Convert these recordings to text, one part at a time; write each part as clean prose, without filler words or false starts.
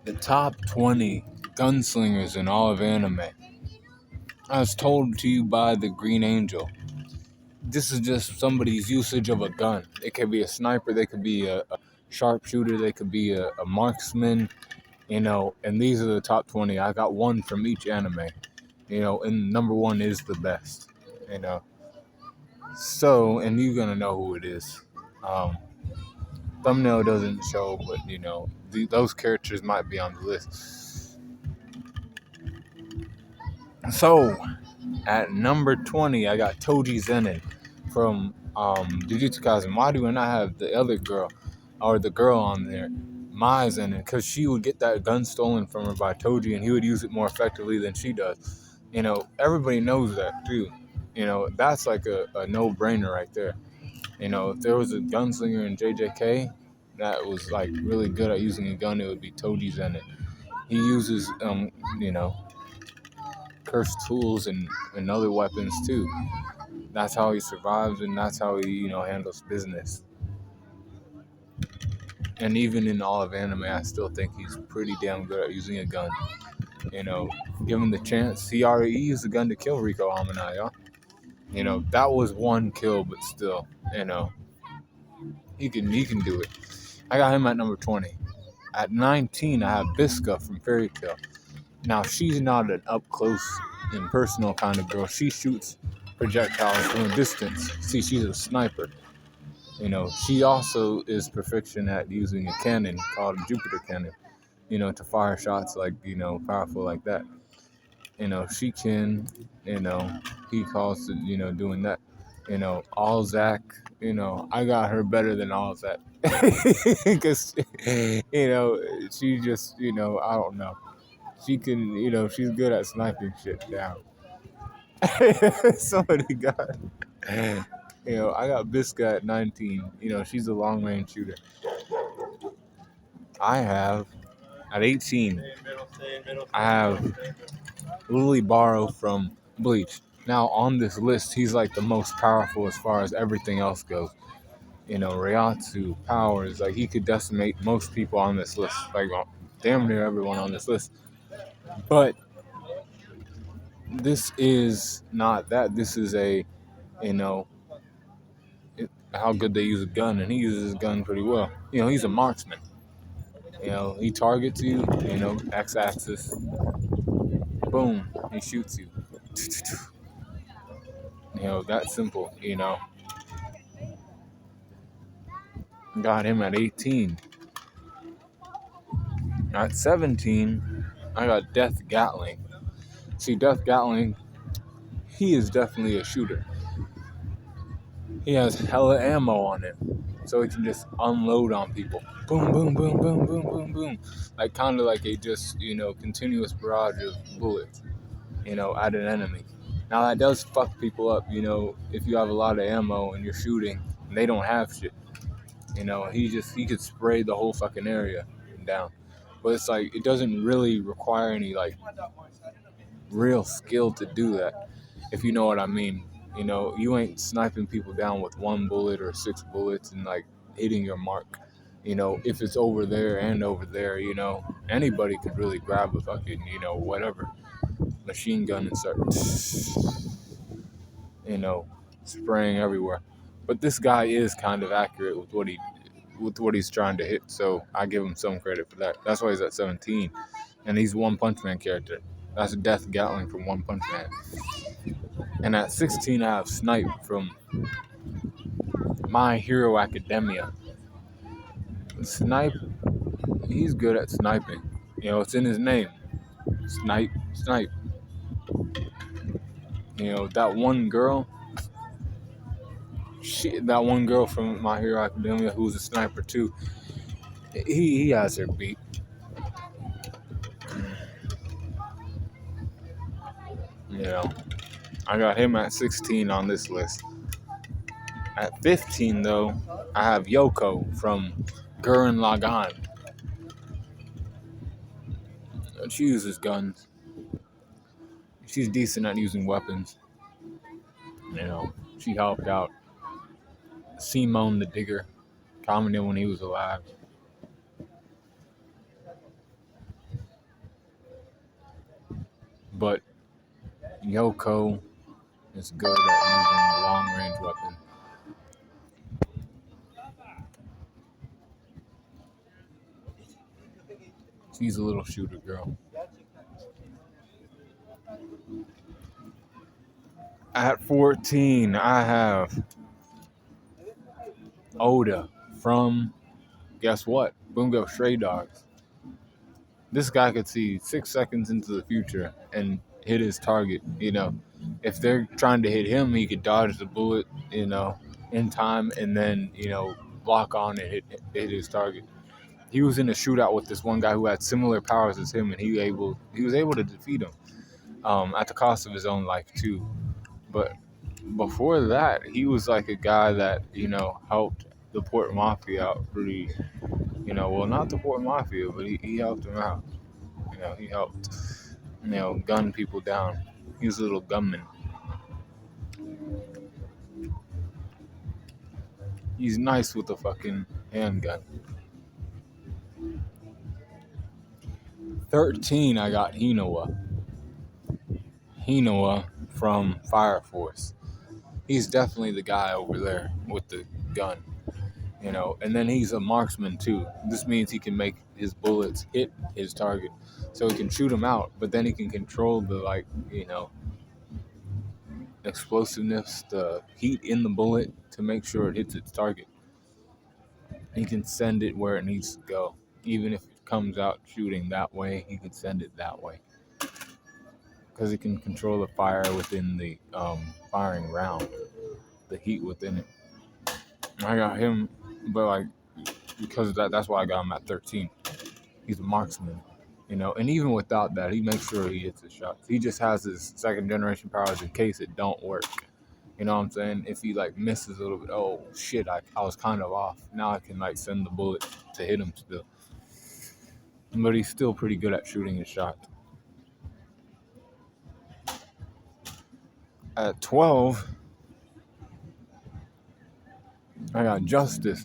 the top 20 gunslingers in all of anime. As told to you by the Green Angel. This is just somebody's usage of a gun. It could be a sniper, they could be a sharpshooter, they could be a marksman, and these are the top 20. I got one from each anime, and number one is the best, So, and you're gonna know who it is. Thumbnail doesn't show, but those characters might be on the list. So, at number 20, I got Toji Zenin from Jujutsu Kaisen. Why do I not have the other girl, or the girl on there, Mai Zenin? Because she would get that gun stolen from her by Toji, and he would use it more effectively than she does. Everybody knows that, too. That's like a no-brainer right there. If there was a gunslinger in JJK that was like really good at using a gun, it would be Toji Zenin. He uses, cursed tools and other weapons too. That's how he survives, and that's how he, handles business. And even in all of anime, I still think he's pretty damn good at using a gun. Given the chance, he already used a gun to kill Rico Hamanai, y'all. That was one kill, but still, he can do it. I got him at number 20. At 19, I have Biska from Fairy Tail. Now, she's not an up-close and personal kind of girl. She shoots projectiles from a distance. See, she's a sniper. She also is perfection at using a cannon called a Jupiter cannon, to fire shots like, powerful like that. She can, he calls it, doing that. Alzak, I got her better than Alzak. Because, she just, I don't know. She can, she's good at sniping shit down. Somebody got, I got Biska at 19. She's a long range shooter. I have, at 18, I have Barro from Bleach. Now, on this list, he's like the most powerful as far as everything else goes. Ryatsu, powers, like he could decimate most people on this list, like damn near everyone on this list. But this is not that. This is how good they use a gun, and he uses his gun pretty well. He's a marksman. He targets you, x-axis, boom, he shoots you. That simple, Got him at 18. At 17, I got Deathgatling. See, Deathgatling, he is definitely a shooter. He has hella ammo on him, so he can just unload on people. Boom, boom, boom, boom, boom, boom, boom. Like, kind of like a just, continuous barrage of bullets, at an enemy. Now, that does fuck people up, if you have a lot of ammo and you're shooting and they don't have shit. He could spray the whole fucking area down. But it's like, it doesn't really require any, like, real skill to do that, if you know what I mean. You ain't sniping people down with 1 bullet or 6 bullets and, like, hitting your mark. If it's over there and over there, anybody could really grab a fucking, whatever, machine gun and start, spraying everywhere. But this guy is kind of accurate with what he's trying to hit, so I give him some credit for that. That's why he's at 17. And he's One Punch Man character. That's Deathgatling from One Punch Man. And at 16, I have Snipe from My Hero Academia. Snipe, he's good at sniping. It's in his name. Snipe. That one girl, that one girl from My Hero Academia who's a sniper too, he has her beat. I got him at 16 on this list. At 15, though, I have Yoko from Gurren Lagann. She uses guns. She's decent at using weapons. She helped out Simone the Digger, Kamina when he was alive. Yoko is good at using long-range weapons. She's a little shooter girl. At 14, I have Oda from, guess what? Bungo Stray Dogs. This guy could see 6 seconds into the future and hit his target. If they're trying to hit him, he could dodge the bullet, in time, and then, lock on and hit his target. He was in a shootout with this one guy who had similar powers as him, and he was able to defeat him at the cost of his own life too. But before that, he was like a guy that helped the Port Mafia out pretty. Well, not the Port Mafia, but he helped him out. He helped gun people down. He was a little gunman. He's nice with a fucking handgun. 13, I got Hinawa. Hinawa from Fire Force. He's definitely the guy over there with the gun. And then he's a marksman too. This means he can make his bullets hit his target. So he can shoot him out, but then he can control the explosiveness, the heat in the bullet to make sure it hits its target. He can send it where it needs to go. Even if it comes out shooting that way, he can send it that way. Because he can control the fire within the firing round, the heat within it. I got him, but because of that's why I got him at 13. He's a marksman, and even without that, he makes sure he hits his shots. He just has his second generation powers in case it don't work. You know what I'm saying? If he misses a little bit, oh shit, I was kind of off. Now I can send the bullet to hit him still. But he's still pretty good at shooting his shot. At 12, I got Justice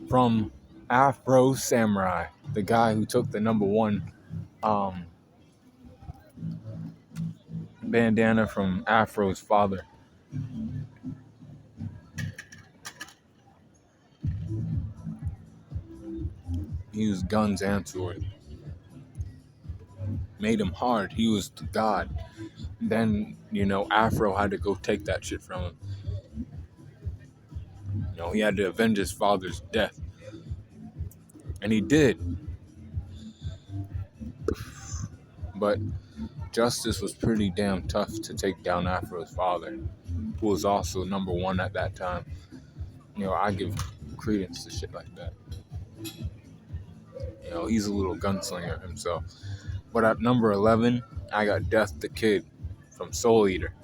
from Afro Samurai, the guy who took the number 1 bandana from Afro's father. He used guns and sword. Made him hard. He was the god. Then, Afro had to go take that shit from him. He had to avenge his father's death. And he did. But Justice was pretty damn tough to take down Afro's father, who was also number 1 at that time. I give credence to shit like that. He's a little gunslinger himself. But at number 11, I got Death the Kid from Soul Eater.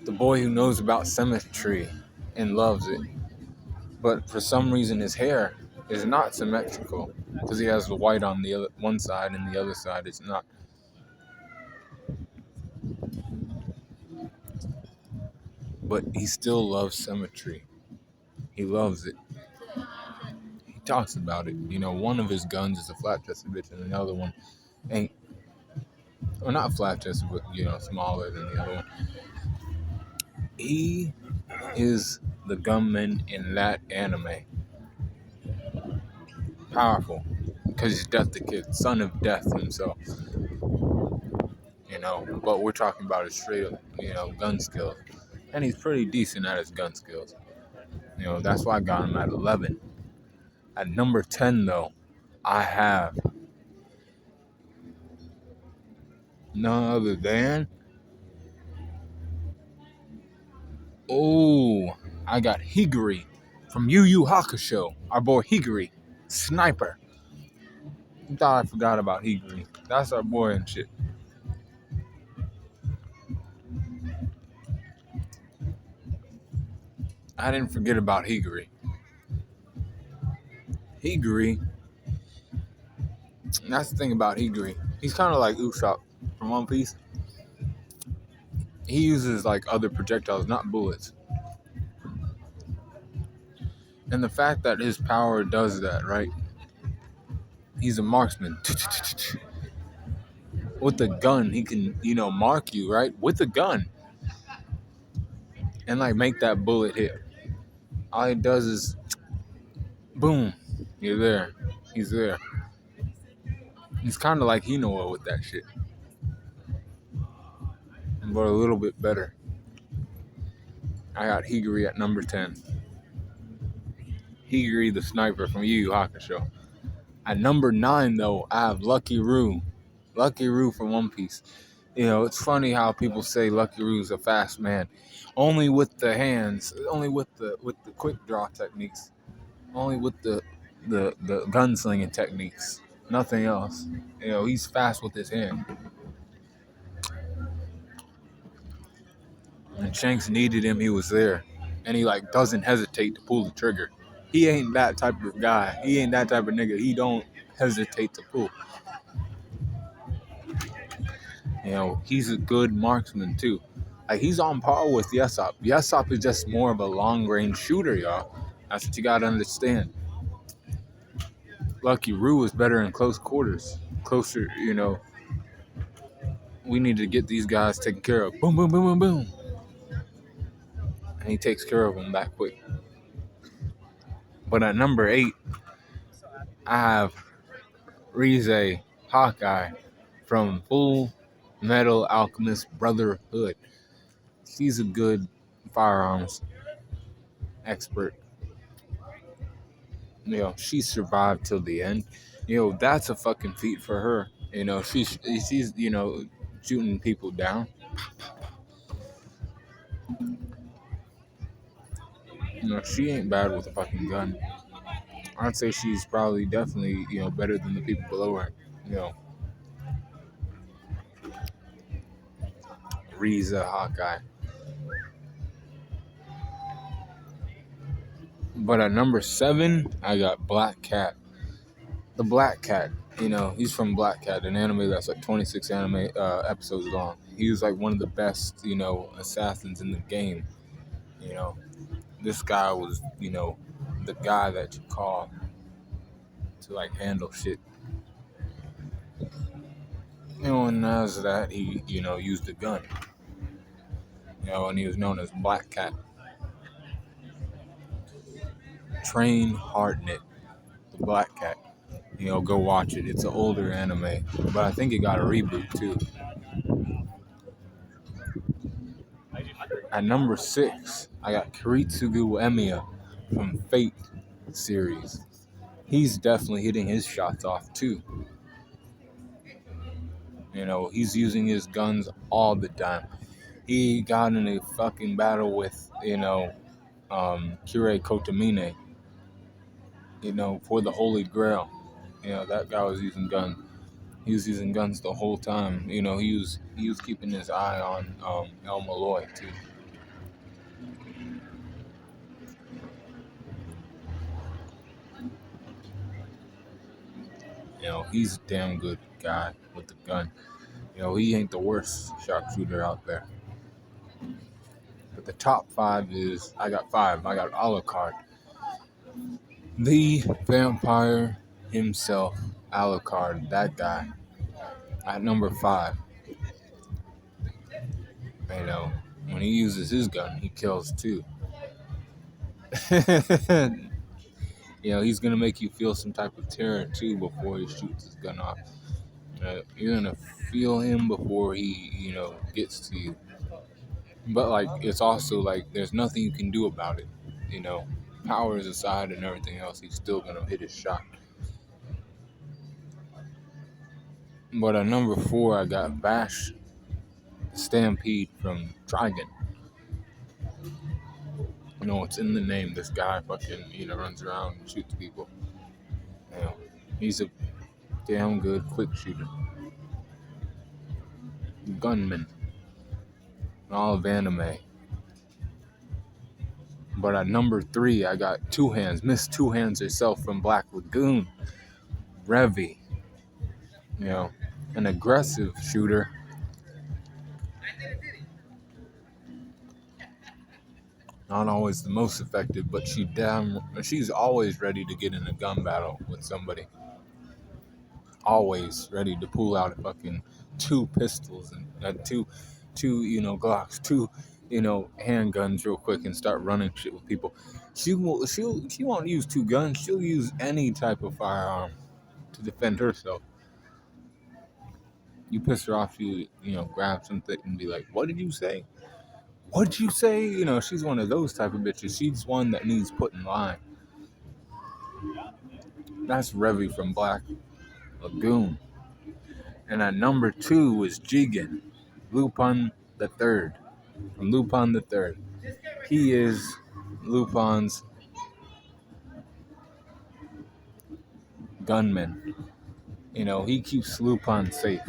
The boy who knows about symmetry and loves it. But for some reason, his hair is not symmetrical because he has the white on the other, one side and the other side is not. But he still loves symmetry. He loves it. He talks about it. One of his guns is a flat-chested bitch and the other one ain't. Well, not flat-chested, but, smaller than the other one. He is the gunman in that anime. Powerful. Because he's Death the Kid, son of Death himself. But we're talking about his straight up, gun skills. And he's pretty decent at his gun skills. That's why I got him at 11. At number 10, though, I have none other than... I got Hagiri from Yu Hakusho. Our boy Hagiri. Sniper. I thought I forgot about Hagiri. That's our boy and shit. I didn't forget about Hagiri. Hagiri. That's the thing about Hagiri. He's kind of like Usopp from One Piece. He uses other projectiles, not bullets. And the fact that his power does that, right? He's a marksman. with the gun, he can, mark you, right? With the gun. And, like, make that bullet hit. All he does is, boom, you're there. He's there. He's kind of like Hinawa with that shit. But a little bit better. I got Hagiri at number 10. Hagiri the sniper from Yu Hakusho. At number 9, though, I have Lucky Roo. Lucky Roo from One Piece. It's funny how people say Lucky Roo's a fast man. Only with the hands, only with the quick draw techniques, only with the gunslinging techniques. Nothing else. He's fast with his hand. When Shanks needed him, he was there. And he, like, doesn't hesitate to pull the trigger. He ain't that type of guy. He ain't that type of nigga. He don't hesitate to pull. He's a good marksman, too. Like, he's on par with Yesop. Yesop is just more of a long-range shooter, y'all. That's what you gotta understand. Lucky Roo is better in close quarters. Closer, we need to get these guys taken care of. Boom, boom, boom, boom, boom. And he takes care of them that quick. But at number 8, I have Rize Hawkeye from Full Metal Alchemist Brotherhood. She's a good firearms expert. She survived till the end. That's a fucking feat for her. She's shooting people down. She ain't bad with a fucking gun. I'd say she's probably definitely, better than the people below her. Rize Hawkeye. But at number 7, I got Black Cat. The Black Cat, he's from Black Cat, an anime that's like 26 episodes long. He was like one of the best, assassins in the game. This guy was, the guy that you call to, like, handle shit. And as that, he, used a gun. And he was known as Black Cat. Train Heartnet, the Black Cat. Go watch it. It's an older anime, but I think it got a reboot too. At number 6, I got Kiritsugu Emiya from Fate series. He's definitely hitting his shots off too. He's using his guns all the time. He got in a fucking battle with, Kire Kotomine, for the Holy Grail. That guy was using guns. He was using guns the whole time. He was keeping his eye on El Malloy too. He's a damn good guy with the gun. He ain't the worst sharpshooter out there. But the top 5 is, I got Alucard. The vampire himself, Alucard, that guy. At number 5. When he uses his gun, he kills too. He's gonna make you feel some type of terror too before he shoots his gun off. You're gonna feel him before he, gets to you. But, like, it's also like there's nothing you can do about it. Powers aside and everything else, he's still gonna hit his shot. But at number 4, I got Vash Stampede from Trigun. It's in the name. This guy fucking, runs around and shoots people. He's a damn good quick shooter. Gunman. All of anime. But at number 3, I got Two Hands. Miss Two Hands herself from Black Lagoon. Revy. An aggressive shooter. Not always the most effective, but she's always ready to get in a gun battle with somebody. always ready to pull out a fucking 2 pistols and two Glocks, 2 handguns real quick and start running shit with people. She won't use 2 guns. She'll use any type of firearm to defend herself. You piss her off, you grab something and be like, "What did you say? What'd you say?" She's one of those type of bitches. She's one that needs put in line. That's Revy from Black Lagoon. And at number 2 was Jigen, Lupin the Third, from Lupin the Third. He is Lupin's gunman. He keeps Lupin safe.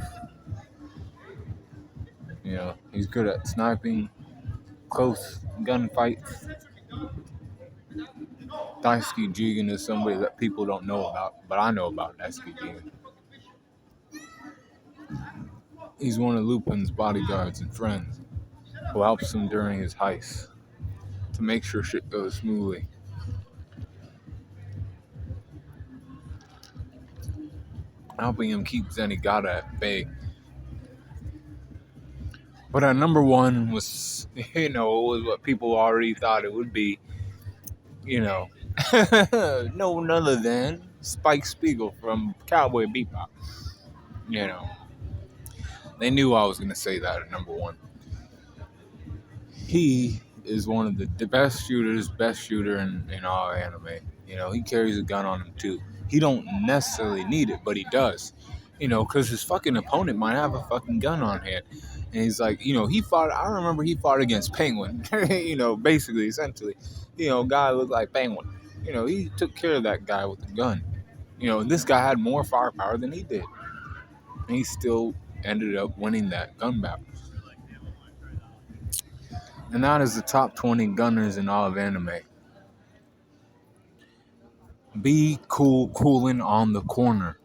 He's good at sniping, close gunfights. Daisuke Jigen is somebody that people don't know about, but I know about Daisuke Jigen. He's one of Lupin's bodyguards and friends who helps him during his heist to make sure shit goes smoothly. Helping him keep Zenigata at bay. But at number 1 was, it was what people already thought it would be. No other than Spike Spiegel from Cowboy Bebop. They knew I was going to say that at number 1. He is one of the best shooter in all anime. He carries a gun on him too. He don't necessarily need it, but he does. Because his fucking opponent might have a fucking gun on hand. And he's like, I remember he fought against Penguin. Basically, essentially. Guy looked like Penguin. He took care of that guy with the gun. This guy had more firepower than he did. And he still ended up winning that gun battle. And that is the top 20 gunners in all of anime. Be cooling on the corner.